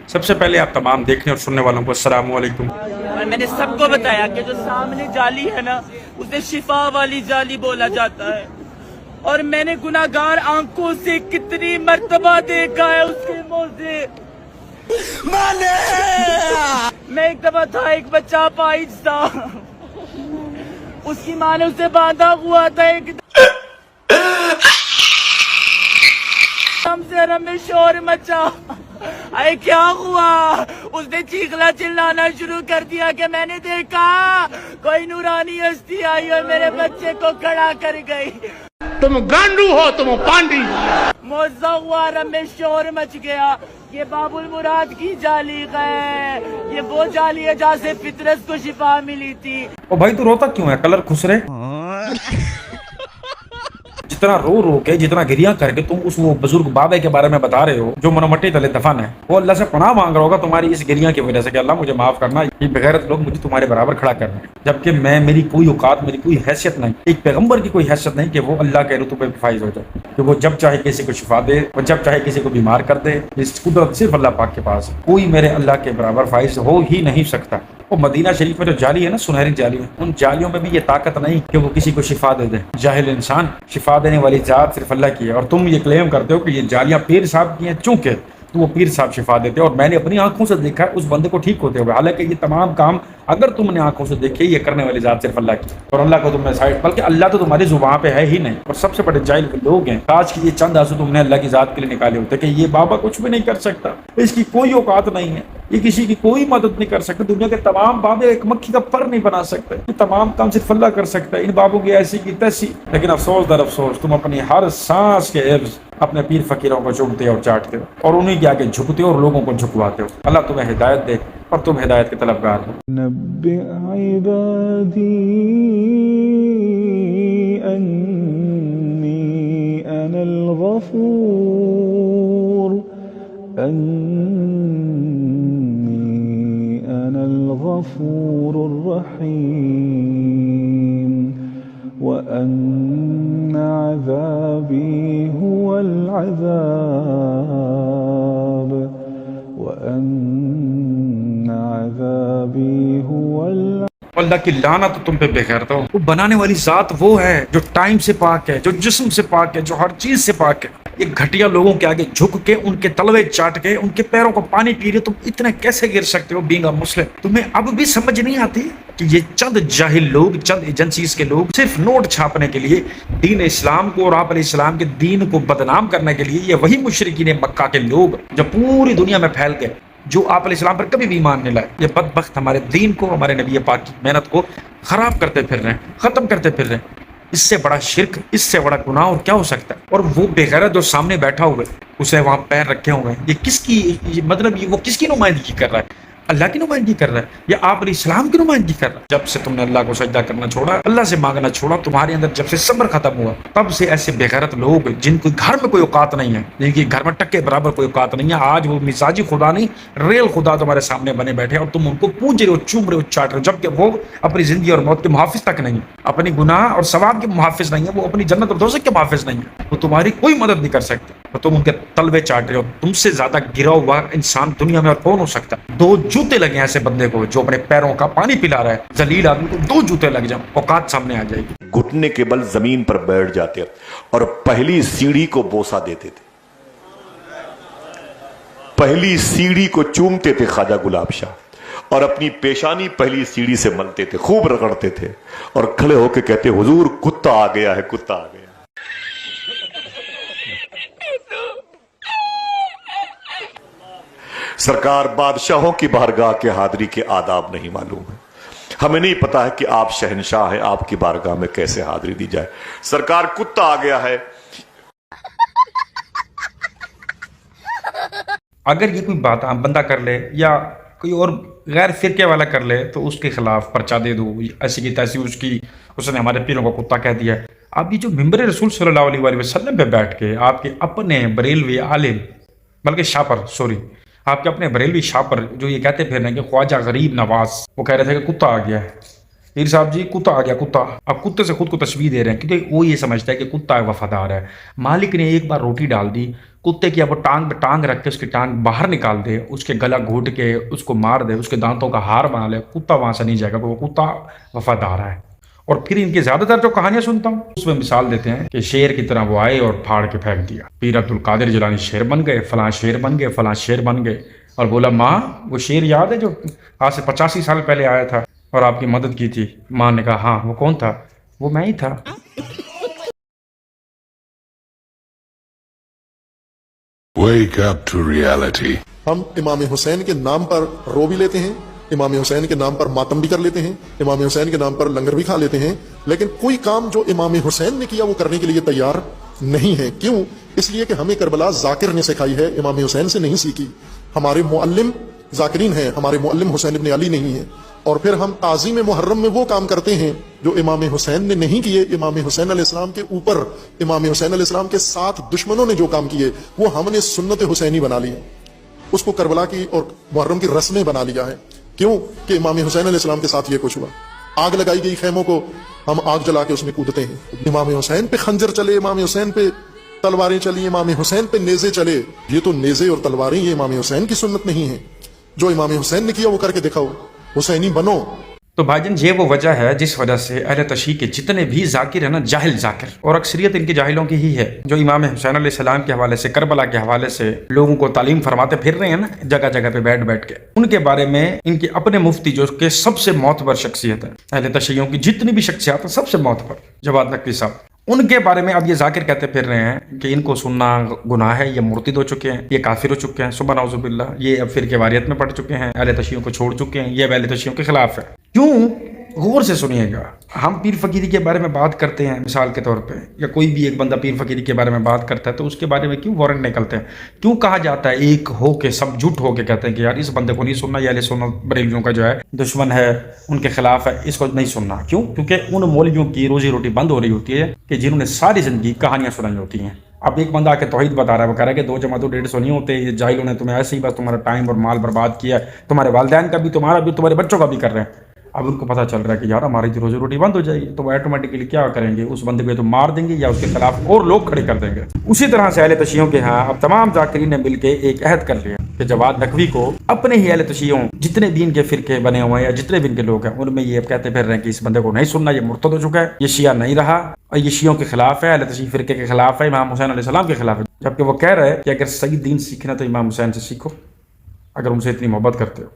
سب سے پہلے آپ تمام دیکھنے اور سننے والوں کو السلام علیکم۔ میں نے سب کو بتایا کہ جو سامنے جالی ہے نا اسے شفا والی جالی بولا جاتا ہے، اور میں نے گناہگار آنکھوں سے کتنی مرتبہ دیکھا ہے اس کے منہ سے۔ میں ایک دفعہ تھا، ایک بچہ پائج تھا، اس کی ماں نے اسے باندھا ہوا تھا، ایک دم سے حرم میں شور مچا۔ اے کیا ہوا؟ اس نے چیخنا چلانا شروع کر دیا کہ میں نے دیکھا کوئی نورانی ہستی آئی اور میرے بچے کو کھڑا کر گئی۔ تم گانڈو ہو، تم پانڈی۔ موزہ ہوا، حرم میں شور مچ گیا۔ یہ باب المراد کی جالی ہے، یہ وہ جالی ہے جہاں سے فطرت کو شفا ملی تھی۔ او بھائی تو روتا کیوں ہے؟ کلر خسرے جتنا رو رو کے، جتنا گریہ کر کے تم اس وہ بزرگ بابے کے بارے میں بتا رہے ہو جو منمٹی تلے دفن ہے، وہ اللہ سے پناہ مانگ رہا ہوگا تمہاری اس گریہ کی وجہ سے کہ اللہ مجھے معاف کرنا، یہ بغیرت لوگ مجھے تمہارے برابر کھڑا کر رہے ہیں، جبکہ میری کوئی اوقات، میری کوئی حیثیت نہیں، ایک پیغمبر کی کوئی حیثیت نہیں کہ وہ اللہ کے رتبے پہ فائز ہو جائے کہ وہ جب چاہے کسی کو شفا دے، وہ جب چاہے کسی کو بیمار کر دے۔ اس قدرت صرف اللہ پاک کے پاس ہے، کوئی میرے اللہ کے برابر فائز ہو ہی نہیں سکتا۔ وہ مدینہ شریف میں جو جالی ہے نا، سنہری جالی ہے، ان جالیوں میں بھی یہ طاقت نہیں کہ وہ کسی کو شفا دے دے۔ جاہل انسان، شفا دینے والی ذات صرف اللہ کی ہے، اور تم یہ کلیم کرتے ہو کہ یہ جالیاں پیر صاحب کی ہیں، چونکہ تو وہ پیر صاحب شفا دیتے ہیں، اور میں نے اپنی آنکھوں سے دیکھا اس بندے کو ٹھیک ہوتے ہوئے، حالانکہ یہ تمام کام اگر تم نے آنکھوں سے دیکھے یہ کرنے والی ذات صرف اللہ کی، اور اللہ کو تم نے سائڈ، بلکہ اللہ تو تمہاری زبان پہ ہے ہی نہیں، اور سب سے بڑے جاہل لوگ ہیں۔ کاش کہ یہ چند آنسو تم نے اللہ کی ذات کے لیے نکالے ہوتے کہ یہ بابا کچھ بھی نہیں کر سکتا، اس کی کوئی اوقات نہیں ہے، یہ کسی کی کوئی مدد نہیں کر سکتا، دنیا کے تمام بابے ایک مکھی کا پر نہیں بنا سکتے، یہ تمام کام صرف اللہ کر سکتا ہے، ان بابوں کی ایسی کی تیسی۔ لیکن افسوس در افسوس تم اپنی ہر سانس کے عوض اپنے پیر فقیروں کو چومتے اور چاٹتے ہو، اور انہیں کے آگے جھکتے ہو اور لوگوں کو جھکواتے ہو۔ اللہ تمہیں ہدایت دے اور تم ہدایت کے طلبگار ہو۔ نبئ عبادی انی انا الغفور الرحیم وان عذابی هو العذاب وان عذابی هو العذاب۔ اللہ کی لعنت تم پہ بے غیرت ہو۔ وہ بنانے والی ذات وہ ہے جو ٹائم سے پاک ہے، جو جسم سے پاک ہے، جو ہر چیز سے پاک ہے۔ یہ گھٹیا لوگوں کے آگے جھک کے، ان کے تلوے چاٹ کے، ان کے پیروں کو پانی پی رہے، تم اتنے کیسے گر سکتے ہو بینگ اے مسلم؟ تمہیں اب بھی سمجھ نہیں آتی کہ یہ چند جاہل لوگ، چند ایجنسیز کے لوگ صرف نوٹ چھاپنے کے لیے دین اسلام کو اور آپ علیہ السلام کے دین کو بدنام کرنے کے لیے، یہ وہی مشرکین مکہ کے لوگ جو پوری دنیا میں پھیل گئے، جو آپ علیہ السلام پر کبھی بھی ایمان نہیں لائے، یہ بدبخت ہمارے دین کو، ہمارے نبی پاک کی محنت کو خراب کرتے پھر رہے ہیں، ختم کرتے پھر رہے ہیں۔ اس سے بڑا شرک، اس سے بڑا گناہ اور کیا ہو سکتا ہے؟ اور وہ بے غیرت جو سامنے بیٹھا ہوئے، اسے وہاں پیر رکھے ہوئے ہیں، یہ کس کی، مطلب وہ کس کی نمائندگی کر رہا ہے؟ اللہ کی نمائندگی کر رہا ہے یا آپ علیہ السلام کی نمائندگی کر رہا ہے؟ جب سے تم نے اللہ کو سجدہ کرنا چھوڑا، اللہ سے مانگنا چھوڑا، تمہارے اندر جب سے صبر ختم ہوا، تب سے ایسے بے غیرت لوگ جن کو گھر میں کوئی اوقات نہیں ہے، جن کی گھر میں ٹکے برابر کوئی اوقات نہیں ہے، آج وہ مزاجی خدا نہیں، ریل خدا تمہارے سامنے بنے بیٹھے، اور تم ان کو پوج رہے ہو، چوم رہے ہو، چاٹ رہے ہو، جبکہ وہ اپنی زندگی اور موت کے محافظ تک نہیں، اپنی گناہ اور ثواب کے محافظ نہیں ہے، وہ اپنی جنت اور دوزخ کے محافظ نہیں ہے، وہ تمہاری کوئی مدد نہیں کر سکتے، اور تم ان کے تلوے چاٹ رہے ہو۔ تم سے زیادہ گرا ہوا انسان دنیا میں اور کون ہو سکتا؟ دو جوتے لگے ایسے بندے کو جو اپنے پیروں کا پانی پلا رہا ہے، ذلیل آدمی کو دو جوتے لگ جائیں، اوقات سامنے آ جائے گی۔ گھٹنے کے بل زمین پر بیٹھ جاتے اور پہلی سیڑھی کو بوسہ دیتے تھے، پہلی سیڑھی کو چومتے تھے خواجہ گلاب شاہ، اور اپنی پیشانی پہلی سیڑھی سے ملتے تھے، خوب رگڑتے تھے، اور کھڑے ہو کے کہتے حضور کتا آ گیا ہے، کتا آ گیا۔ سرکار بادشاہوں کی بارگاہ کے حاضری کے آداب نہیں معلوم ہے، ہمیں نہیں پتا ہے کہ آپ شہنشاہ ہیں، آپ کی بارگاہ میں کیسے حاضری دی جائے۔ سرکار کتا آ گیا ہے۔ اگر یہ کوئی بات عام بندہ کر لے یا کوئی اور غیر فرقے والا کر لے تو اس کے خلاف پرچہ دے دو، ایسی کی تیسی اس نے ہمارے پیروں کو کتا کہہ دیا ہے۔ اب یہ جو ممبر رسول صلی اللہ علیہ وآلہ وسلم پہ بیٹھ کے آپ کے اپنے بریلوی عالم، بلکہ شاپر، سوری، آپ کے اپنے بریلوی شاپر جو یہ کہتے پھر رہے ہیں کہ خواجہ غریب نواز، وہ کہہ رہے تھے کہ کتا آ گیا ہے، پیر صاحب جی کتا آ گیا کتا. اب کتے سے خود کو تشبیہ دے رہے ہیں کیونکہ وہ یہ سمجھتا ہے کہ کتا وفادار ہے. مالک نے ایک بار روٹی ڈال دی کتے کی، اب وہ ٹانگ پہ ٹانگ رکھ کے اس کی ٹانگ باہر نکال دے، اس کے گلا گھونٹ کے اس کو مار دے، اس کے دانتوں کا ہار بنا لے، کتا وہاں سے نہیں جائے گا کیونکہ وہ کتا وفادار ہے. اور پھر ان کی زیادہ تر جو کہانیاں سنتا ہوں اس میں مثال دیتے ہیں کہ شیر کی طرح وہ آئے اور پھاڑ کے پھینک دیا. پیر عبد القادر جیلانی شیر بن گئے، فلاں شیر بن گئے، فلاں شیر بن گئے. اور بولا ماں وہ شیر یاد ہے جو آج سے 85 سال پہلے آیا تھا اور آپ کی مدد کی تھی؟ ماں نے کہا ہاں. وہ کون تھا؟ وہ میں ہی تھا. Wake up to reality. ہم امام حسین کے نام پر رو بھی لیتے ہیں، امام حسین کے نام پر ماتم بھی کر لیتے ہیں، امام حسین کے نام پر لنگر بھی کھا لیتے ہیں، لیکن کوئی کام جو امام حسین نے کیا وہ کرنے کے لیے تیار نہیں ہے. کیوں؟ اس لیے کہ ہمیں کربلا ذاکر نے سکھائی ہے، امام حسین سے نہیں سیکھی. ہمارے معلم ذاکرین ہیں، ہمارے معلم حسین ابن علی نہیں ہیں. اور پھر ہم تعظیم محرم میں وہ کام کرتے ہیں جو امام حسین نے نہیں کیے. امام حسین علیہ السلام کے اوپر امام حسین علیہ السلام کے ساتھ دشمنوں نے جو کام کیے وہ ہم نے سنت حسینی بنا لی ہے، اس کو کربلا کی اور محرم کی رسمیں بنا لیا ہے. کیوں کہ امام حسین علیہ السلام کے ساتھ یہ کچھ ہوا. آگ لگائی گئی خیموں کو، ہم آگ جلا کے اس میں کودتے ہیں. امام حسین پہ خنجر چلے، امام حسین پہ تلواریں چلی، امام حسین پہ نیزے چلے. یہ تو نیزے اور تلواریں یہ امام حسین کی سنت نہیں ہے. جو امام حسین نے کیا وہ کر کے دکھاؤ، حسینی بنو. تو بھائی جان یہ وہ وجہ ہے جس وجہ سے اہل تشیع کے جتنے بھی ذاکر ہیں نا، جاہل ذاکر، اور اکثریت ان کے جاہلوں کی ہی ہے، جو امام حسین علیہ السلام کے حوالے سے، کربلا کے حوالے سے لوگوں کو تعلیم فرماتے پھر رہے ہیں نا جگہ جگہ پہ بیٹھ بیٹھ کے. ان کے بارے میں ان کے اپنے مفتی جو کہ سب سے معتبر شخصیت ہے اہل تشیعوں کی، جتنی بھی شخصیات ہیں سب سے معتبر، جواد نقوی صاحب، ان کے بارے میں اب یہ ذاکر کہتے پھر رہے ہیں کہ ان کو سننا گناہ ہے، یہ مرتد ہو چکے ہیں، یہ کافر ہو چکے ہیں، سبحان اعوذ باللہ، یہ اب فرقہ واریت میں پڑ چکے ہیں، اہل تشیعوں کو چھوڑ چکے ہیں، یہ اہل تشیعوں کے خلاف ہے. کیوں؟ غور سے سنیے گا. ہم پیر فقیری کے بارے میں بات کرتے ہیں مثال کے طور پہ، یا کوئی بھی ایک بندہ پیر فقیری کے بارے میں بات کرتا ہے تو اس کے بارے میں کیوں وارنٹ نکلتے ہیں؟ کیوں کہا جاتا ہے ایک ہو کے سب جھوٹ ہو کے کہتے ہیں کہ یار اس بندے کو نہیں سننا، یہ اہل سنت بریلویوں کا جو ہے دشمن ہے، ان کے خلاف ہے، اس کو نہیں سننا. کیوں؟ کیونکہ ان مولویوں کی روزی روٹی بند ہو رہی ہوتی ہے کہ جنہوں نے ساری زندگی کہانیاں سنائی ہوتی ہیں. اب ایک بندہ آ کے توحید بتا رہا ہے، وہ کہہ رہا ہے کہ 2 + 2 150 نہیں ہوتے، یہ جاہلوں نے تمہیں ایسے ہی بس تمہارا ٹائم اور مال برباد کیا ہے، تمہارے والدین کا بھی، تمہارا بھی، تمہارے بچوں کا بھی کر رہے ہیں. اب ان کو پتہ چل رہا ہے کہ یار ہماری روزی روٹی بند ہو جائے گی، تو وہ آٹومیٹکلی کیا کریں گے؟ اس بندے کو تو مار دیں گے یا اس کے خلاف اور لوگ کھڑے کر دیں گے. اسی طرح سے اہل تشیعوں کے ہاں اب تمام ذاکرین نے مل کے ایک عہد کر لیا کہ جواد نقوی کو اپنے ہی اہل تشیعوں جتنے بھی ان کے فرقے بنے ہوئے ہیں یا جتنے بھی ان کے لوگ ہیں ان میں یہ کہتے پھر رہے ہیں کہ اس بندے کو نہیں سننا، یہ مرتد ہو چکا ہے، یہ شیعہ نہیں رہا اور یہ شیعوں کے خلاف ہے، اہل تشیع فرقے کے خلاف ہے، امام حسین علیہ السلام کے خلاف ہے. جبکہ وہ کہہ رہے ہیں کہ اگر صحیح دین سیکھنا تو امام حسین سے سیکھو اگر ان سے اتنی محبت کرتے ہو.